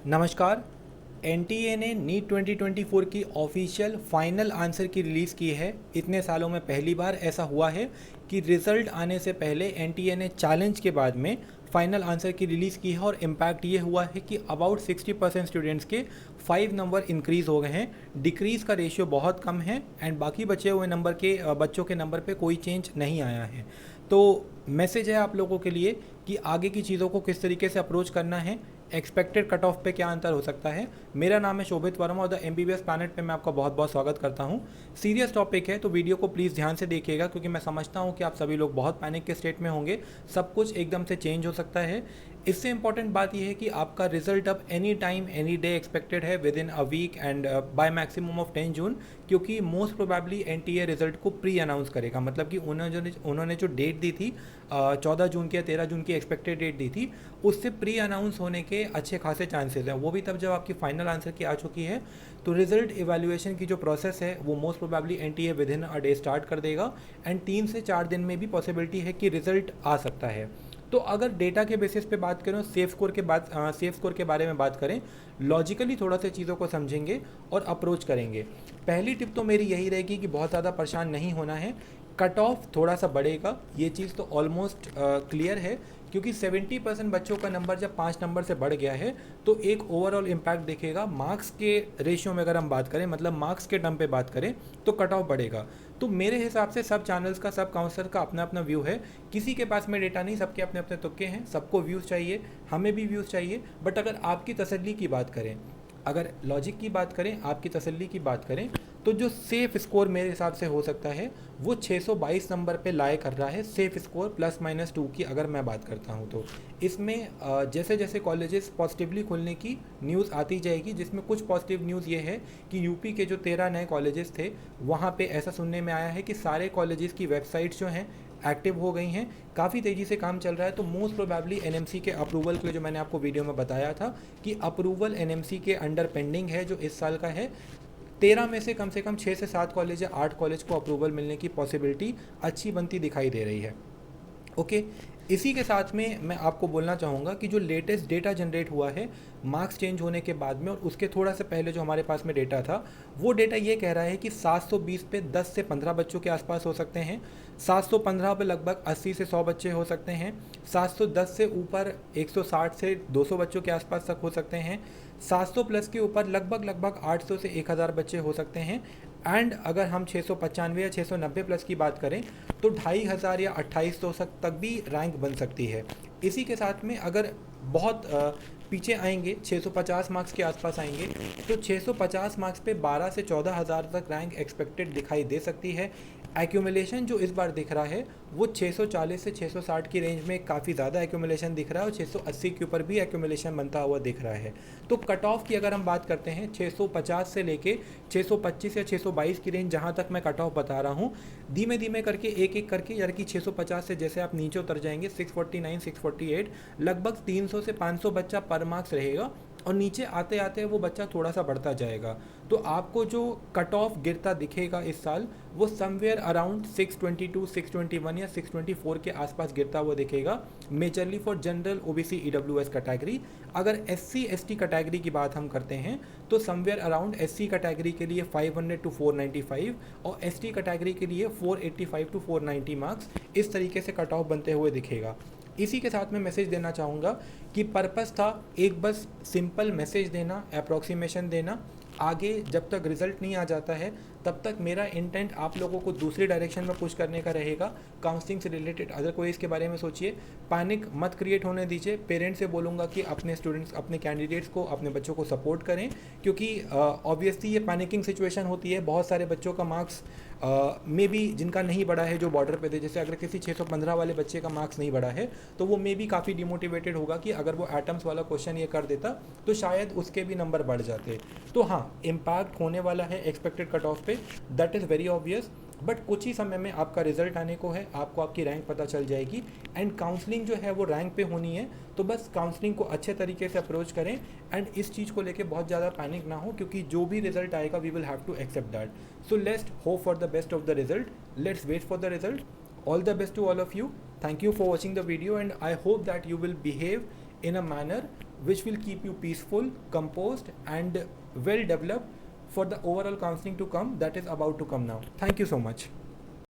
नमस्कार। एनटीए ने नीट 2024 की ऑफिशियल फाइनल आंसर की रिलीज़ की है। इतने सालों में पहली बार ऐसा हुआ है कि रिज़ल्ट आने से पहले एनटीए ने चैलेंज के बाद में फाइनल आंसर की रिलीज़ की है और इम्पैक्ट ये हुआ है कि अबाउट 60% स्टूडेंट्स के 5 नंबर इंक्रीज़ हो गए हैं। डिक्रीज़ का रेशियो बहुत कम है एंड बाकी बचे हुए नंबर के बच्चों के नंबर पे कोई चेंज नहीं आया है। तो मैसेज है आप लोगों के लिए कि आगे की चीज़ों को किस तरीके से अप्रोच करना है, एक्सपेक्टेड कट ऑफ पे क्या अंतर हो सकता है। मेरा नाम है शोभित वर्मा और द एमबीबीएस प्लैनेट पे मैं आपका बहुत बहुत स्वागत करता हूँ। सीरियस टॉपिक है तो वीडियो को प्लीज़ ध्यान से देखिएगा, क्योंकि मैं समझता हूँ कि आप सभी लोग बहुत पैनिक के स्टेट में होंगे। सब कुछ एकदम से चेंज हो सकता है। इससे इंपॉर्टेंट बात यह है कि आपका रिजल्ट अब any time any day expected है within a week and by maximum of 10 June, क्योंकि मोस्ट प्रोबेबली एनटीए रिजल्ट को प्री अनाउंस करेगा। मतलब कि उन्होंने जो डेट दी थी 14 जून की या 13 जून की एक्सपेक्टेड डेट दी थी, उससे प्री अनाउंस होने के अच्छे खासे चांसेस हैं। वो भी तब जब आपकी फाइनल आंसर की आ चुकी है। तो रिजल्ट इवैल्यूएशन की जो प्रोसेस है वो most probably NTA with in a day start कर देगा एंड 3 से 4 दिन में भी पॉसिबिलिटी है कि रिजल्ट आ सकता है। तो अगर डेटा के बेसिस पे बात करें, सेफ स्कोर के बारे में बात करें, लॉजिकली थोड़ा सा चीज़ों को समझेंगे और अप्रोच करेंगे। पहली टिप तो मेरी यही रहेगी कि बहुत ज़्यादा परेशान नहीं होना है। कट ऑफ थोड़ा सा बढ़ेगा, ये चीज़ तो ऑलमोस्ट क्लियर है, क्योंकि 70% बच्चों का नंबर जब 5 नंबर से बढ़ गया है तो एक ओवरऑल इम्पैक्ट दिखेगा। मार्क्स के रेशियो में अगर हम बात करें, मतलब मार्क्स के टर्म पे बात करें, तो कट ऑफ बढ़ेगा। तो मेरे हिसाब से सब चैनल्स का, सब काउंसलर का अपना अपना व्यू है। किसी के पास में डेटा नहीं, सबके अपने अपने तुक्के हैं। सबको व्यूज़ चाहिए, हमें भी व्यूज़ चाहिए। बट अगर आपकी तसल्ली की बात करें, अगर लॉजिक की बात करें, आपकी तसल्ली की बात करें, तो जो सेफ़ स्कोर मेरे हिसाब से हो सकता है वो 622 नंबर पे लाए कर रहा है। सेफ़ स्कोर +-2 की अगर मैं बात करता हूँ तो इसमें जैसे जैसे कॉलेजेस पॉजिटिवली खुलने की न्यूज़ आती जाएगी, जिसमें कुछ पॉजिटिव न्यूज़ ये है कि यूपी के जो 13 नए कॉलेजेस थे, वहाँ पे ऐसा सुनने में आया है कि सारे कॉलेजेस की वेबसाइट्स जो हैं एक्टिव हो गई हैं। काफ़ी तेज़ी से काम चल रहा है। तो मोस्ट प्रोबेबली एनएमसी के अप्रूवल के लिए, जो मैंने आपको वीडियो में बताया था कि अप्रूवल एनएमसी के अंडर पेंडिंग है, जो इस साल का है, 13 में से कम 6 से 7 कॉलेज या 8 कॉलेज को अप्रूवल मिलने की पॉसिबिलिटी अच्छी बनती दिखाई दे रही है। ओके, इसी के साथ में मैं आपको बोलना चाहूँगा कि जो लेटेस्ट डेटा जनरेट हुआ है मार्क्स चेंज होने के बाद में, और उसके थोड़ा से पहले जो हमारे पास में डेटा था, वो डेटा ये कह रहा है कि 720 पे 10 से 15 बच्चों के आसपास हो सकते हैं। 715 पे लगभग 80 से 100 बच्चे हो सकते हैं। 710 से ऊपर 160 से 200 बच्चों के आसपास तक हो सकते हैं। 700 प्लस के ऊपर लगभग 800 से 1000 बच्चे हो सकते हैं। एंड अगर हम 695 या 690 प्लस की बात करें तो 2500 या 2800 तक भी रैंक बन सकती है। इसी के साथ में अगर बहुत पीछे आएंगे, 650 मार्क्स के आसपास आएंगे, तो 650 मार्क्स पे 12 से 14 हज़ार तक रैंक एक्सपेक्टेड दिखाई दे सकती है। एक्यूमुलेशन जो इस बार दिख रहा है वो 640 से 660 की रेंज में काफ़ी ज़्यादा एक्यूमुलेशन दिख रहा है और 680 के ऊपर भी एक्यूमुलेशन बनता हुआ दिख रहा है। तो कट ऑफ की अगर हम बात करते हैं, 650 से लेके 625 या 622 की रेंज जहाँ तक मैं कट ऑफ बता रहा हूँ, धीमे धीमे करके एक एक करके, यानी कि 650 से जैसे आप नीचे उतर जाएंगे 649, 648, लगभग 300 से 500 बच्चा पर मार्क्स रहेगा और नीचे आते आते वो बच्चा थोड़ा सा बढ़ता जाएगा। तो आपको जो कट ऑफ गिरता दिखेगा इस साल, वो समवेयर अराउंड 622, 621 या 624 के आसपास गिरता हुआ दिखेगा, majorly for general OBC EWS category. अगर एससी एसटी कैटेगरी की बात हम करते हैं तो समवेयर अराउंड एससी कैटेगरी के लिए 500 टू 495 और एसटी कैटेगरी के लिए 485 टू 490 मार्क्स, इस तरीके से कट ऑफ बनते हुए दिखेगा। इसी के साथ में मैसेज देना चाहूँगा कि पर्पस था एक बस सिंपल मैसेज देना, अप्रॉक्सीमेशन देना। आगे जब तक रिज़ल्ट नहीं आ जाता है तब तक मेरा इंटेंट आप लोगों को दूसरी डायरेक्शन में पुश करने का रहेगा, काउंसलिंग से रिलेटेड। अदर कोई इसके बारे में सोचिए, पैनिक मत क्रिएट होने दीजिए। पेरेंट्स से बोलूँगा कि अपने स्टूडेंट्स, अपने कैंडिडेट्स को, अपने बच्चों को सपोर्ट करें, क्योंकि ऑब्वियसली ये पैनिकिंग सिचुएशन होती है। बहुत सारे बच्चों का मार्क्स मे बी जिनका नहीं बढ़ा है, जो बॉर्डर पे थे, जैसे अगर किसी 615 वाले बच्चे का मार्क्स नहीं बढ़ा है तो वो मे बी काफ़ी डिमोटिवेटेड होगा कि अगर वो एटम्स वाला क्वेश्चन ये कर देता तो शायद उसके भी नंबर बढ़ जाते। तो हाँ, इम्पैक्ट होने वाला है एक्सपेक्टेड कट ऑफ पे, that is very obvious. But कुछ ही समय में आपका रिजल्ट आने को है, आपको आपकी रैंक पता चल जाएगी एंड काउंसलिंग जो है वो रैंक पे होनी है। तो बस काउंसलिंग को अच्छे तरीके से अप्रोच करें एंड इस चीज़ को लेके बहुत ज़्यादा पैनिक ना हो, क्योंकि जो भी रिजल्ट आएगा we will have to accept that. So let's hope for the best of the result, let's wait for the result. All the best to all of you. Thank you for watching the video and I hope that you will behave in a manner which will keep you peaceful, composed, and well developed for the overall counseling to come that is about to come now. Thank you so much.